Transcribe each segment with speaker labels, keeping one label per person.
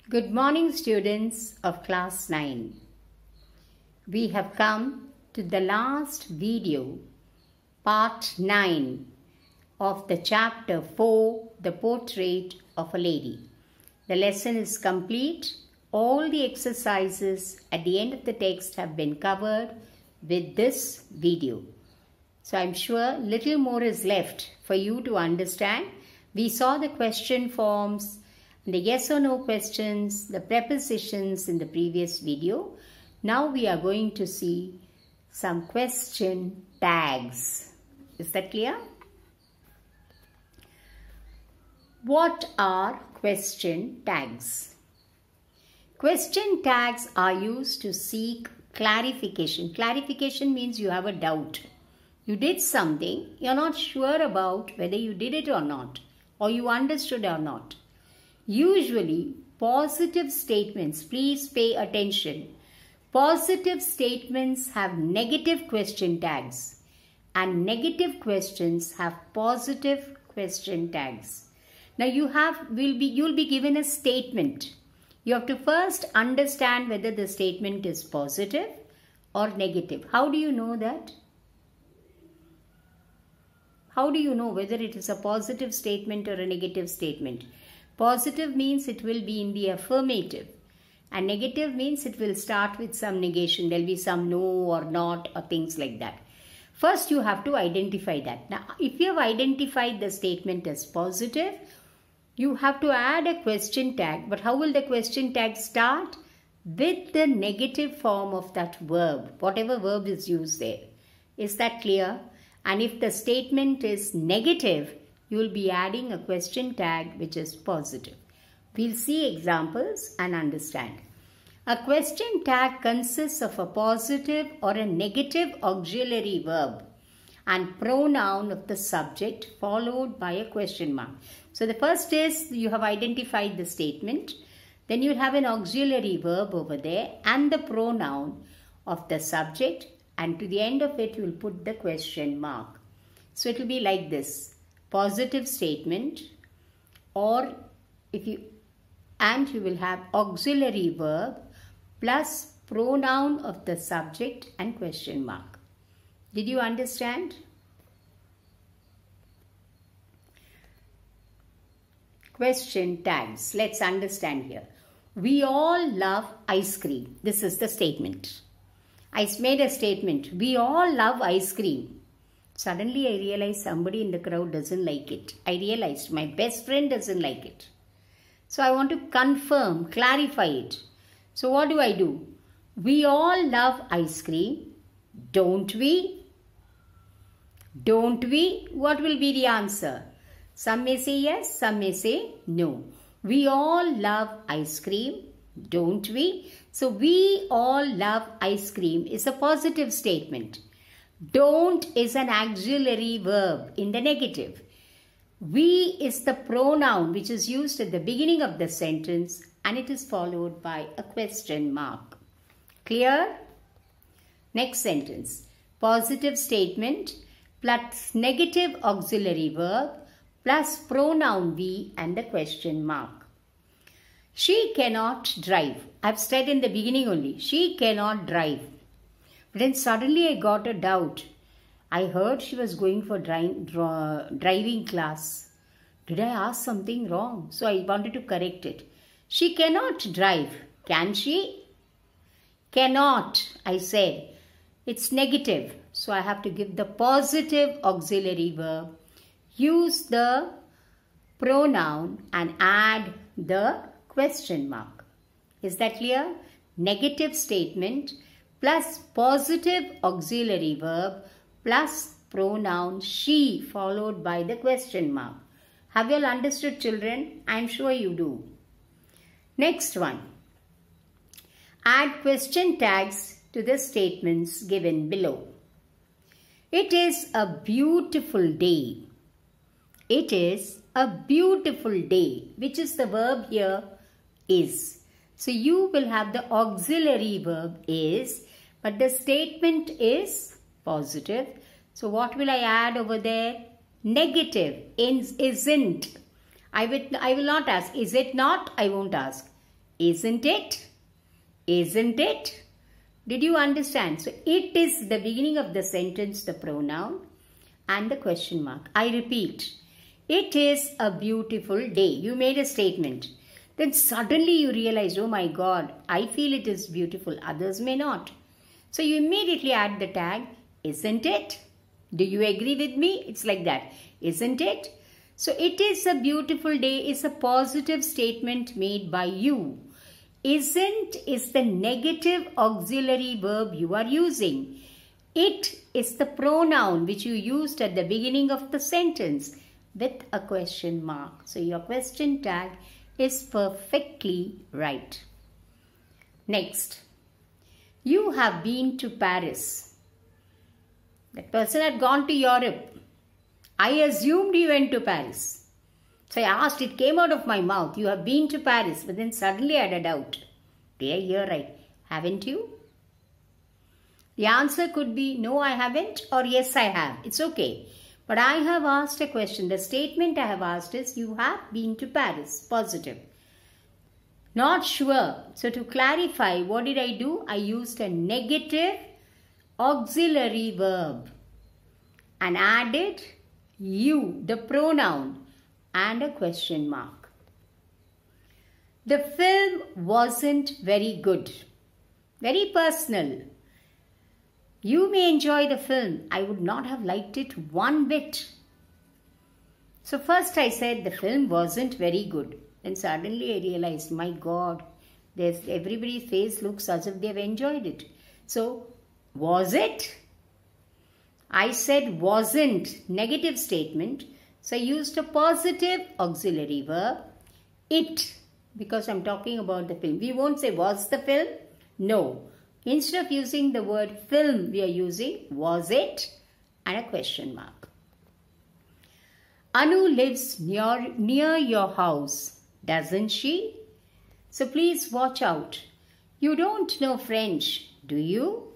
Speaker 1: Good morning, students of class 9. We have come to the last video, part 9 of the chapter 4, The Portrait of a Lady. The lesson is complete. All the exercises at the end of the text have been covered with this video. So I'm sure little more is left for you to understand. We saw the question forms, the yes or no questions, the prepositions in the previous video. Now we are going to see some question tags. Is that clear? What are question tags? Question tags are used to seek clarification. Clarification means you have a doubt. You did something, you're not sure about whether you did it or not, or you understood or not. Usually, positive statements, please pay attention. Positive statements have negative question tags and negative questions have positive question tags. Now you'll be given a statement. You have to first understand whether the statement is positive or negative. How do you know that? How do you know whether it is a positive statement or a negative statement? Positive means it will be in the affirmative, and negative means it will start with some negation. There will be some no or not or things like that. First you have to identify that. Now if you have identified the statement as positive, you have to add a question tag. But how will the question tag start? With the negative form of that verb, whatever verb is used there. Is that clear? And if the statement is negative, you will be adding a question tag which is positive. We'll see examples and understand. A question tag consists of a positive or a negative auxiliary verb and pronoun of the subject followed by a question mark. So the first is you have identified the statement. Then you have an auxiliary verb over there and the pronoun of the subject, and to the end of it you will put the question mark. So it will be like this. Positive statement, or you will have auxiliary verb plus pronoun of the subject and question mark. Did you understand? Question tags. Let's understand here. We all love ice cream. This is the statement. I made a statement. We all love ice cream. Suddenly I realized somebody in the crowd doesn't like it. I realized my best friend doesn't like it. So I want to confirm, clarify it. So what do? We all love ice cream. Don't we? Don't we? What will be the answer? Some may say yes, some may say no. We all love ice cream. Don't we? So we all love ice cream is a positive statement. Don't is an auxiliary verb in the negative. We is the pronoun which is used at the beginning of the sentence and it is followed by a question mark. Clear? Next sentence. Positive statement plus negative auxiliary verb plus pronoun we and the question mark. She cannot drive. I've said in the beginning only. She cannot drive. But then suddenly I got a doubt. I heard she was going for driving class. Did I ask something wrong? So I wanted to correct it. She cannot drive. Can she? Cannot, I said. It's negative. So I have to give the positive auxiliary verb. Use the pronoun and add the question mark. Is that clear? Negative statement plus positive auxiliary verb plus pronoun she followed by the question mark. Have you all understood, children? I am sure you do. Next one. Add question tags to the statements given below. It is a beautiful day. It is a beautiful day. Which is the verb here? Is. So you will have the auxiliary verb is, but the statement is positive. So what will I add over there? Negative. Isn't. I will not ask. Is it not? I won't ask. Isn't it? Isn't it? Did you understand? So it is the beginning of the sentence, the pronoun and the question mark. I repeat, it is a beautiful day. You made a statement. Then suddenly you realized, oh my God, I feel it is beautiful. Others may not. So you immediately add the tag, isn't it? Do you agree with me? It's like that. Isn't it? So it is a beautiful day is a positive statement made by you. Isn't is the negative auxiliary verb you are using. It is the pronoun which you used at the beginning of the sentence with a question mark. So your question tag is perfectly right. Next, you have been to Paris. That person had gone to Europe. I assumed you went to Paris. So I asked, it came out of my mouth, you have been to Paris, but then suddenly I had a doubt. Did I hear right? Haven't you? The answer could be no, I haven't, or yes, I have. It's okay. But I have asked a question. The statement I have asked is, you have been to Paris. Positive. Not sure. So to clarify, what did I do? I used a negative auxiliary verb and added you, the pronoun, and a question mark. The film wasn't very good. Very personal. You may enjoy the film. I would not have liked it one bit. So first I said the film wasn't very good. Then suddenly I realized, my God, everybody's face looks as if they've enjoyed it. So, was it? I said wasn't, negative statement. So I used a positive auxiliary verb, it, because I'm talking about the film. We won't say was the film. No. Instead of using the word film, we are using was it and a question mark. Anu lives near your house, doesn't she? So please watch out. You don't know French, do you?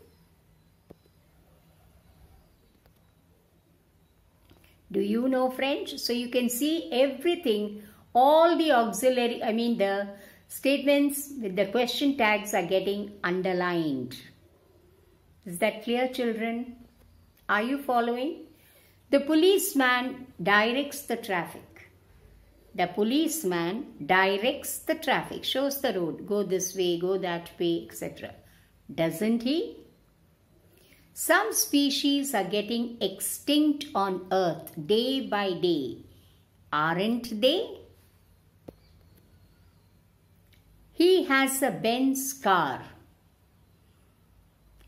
Speaker 1: Do you know French? So you can see everything, all the auxiliary, the statements with the question tags are getting underlined. Is that clear, children? Are you following? The policeman directs the traffic. The policeman directs the traffic, shows the road, go this way, go that way, etc. Doesn't he? Some species are getting extinct on Earth day by day. Aren't they? He has a Benz car.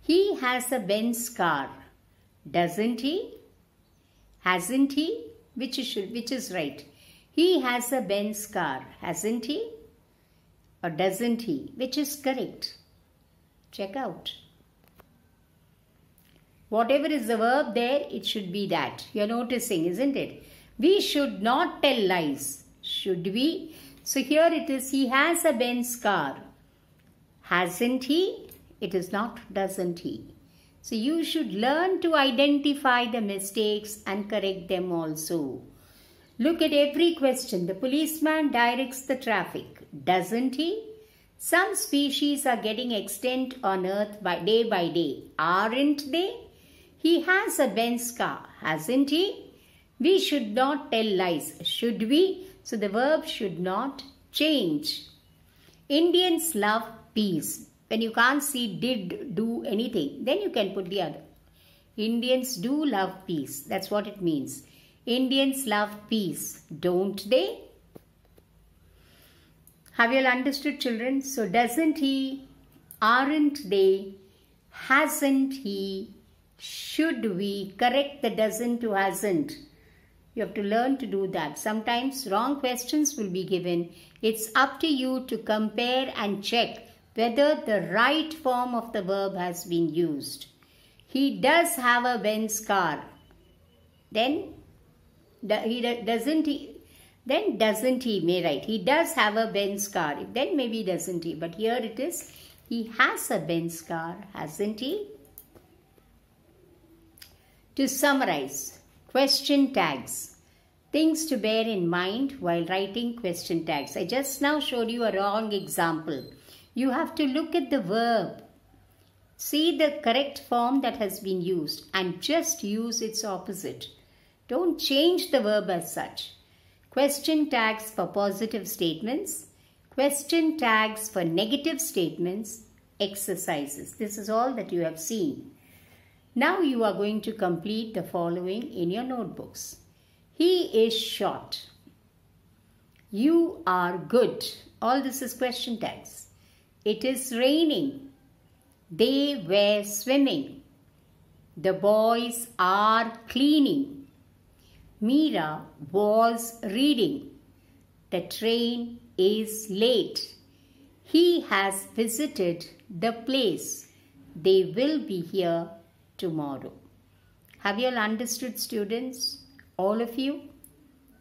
Speaker 1: He has a Benz car. Doesn't he? Hasn't he? Which is right? He has a Benz car. Hasn't he? Or doesn't he? Which is correct? Check out. Whatever is the verb there, it should be that. You're noticing, isn't it? We should not tell lies. Should we? So here it is, he has a Benz car. Hasn't he? It is not doesn't he. So you should learn to identify the mistakes and correct them also. Look at every question. The policeman directs the traffic. Doesn't he? Some species are getting extinct on Earth by day. Aren't they? He has a Benz car. Hasn't he? We should not tell lies. Should we? So the verb should not change. Indians love peace. When you can't see did, do, anything, then you can put the other. Indians do love peace. That's what it means. Indians love peace, don't they? Have you all understood, children? So doesn't he? Aren't they? Hasn't he? Should we? Correct the doesn't to hasn't. You have to learn to do that. Sometimes wrong questions will be given. It's up to you to compare and check whether the right form of the verb has been used. He does have a Benz car. Then doesn't he may write. He does have a Benz car. Then maybe doesn't he. But here it is. He has a Benz car. Hasn't he? To summarize, question tags. Things to bear in mind while writing question tags. I just now showed you a wrong example. You have to look at the verb. See the correct form that has been used and just use its opposite. Don't change the verb as such. Question tags for positive statements. Question tags for negative statements. Exercises. This is all that you have seen. Now you are going to complete the following in your notebooks. He is short. You are good. All this is question tags. It is raining. They were swimming. The boys are cleaning. Meera was reading. The train is late. He has visited the place. They will be here tomorrow. Have you all understood, students? All of you?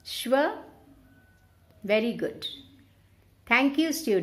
Speaker 1: Sure? Very good. Thank you, students.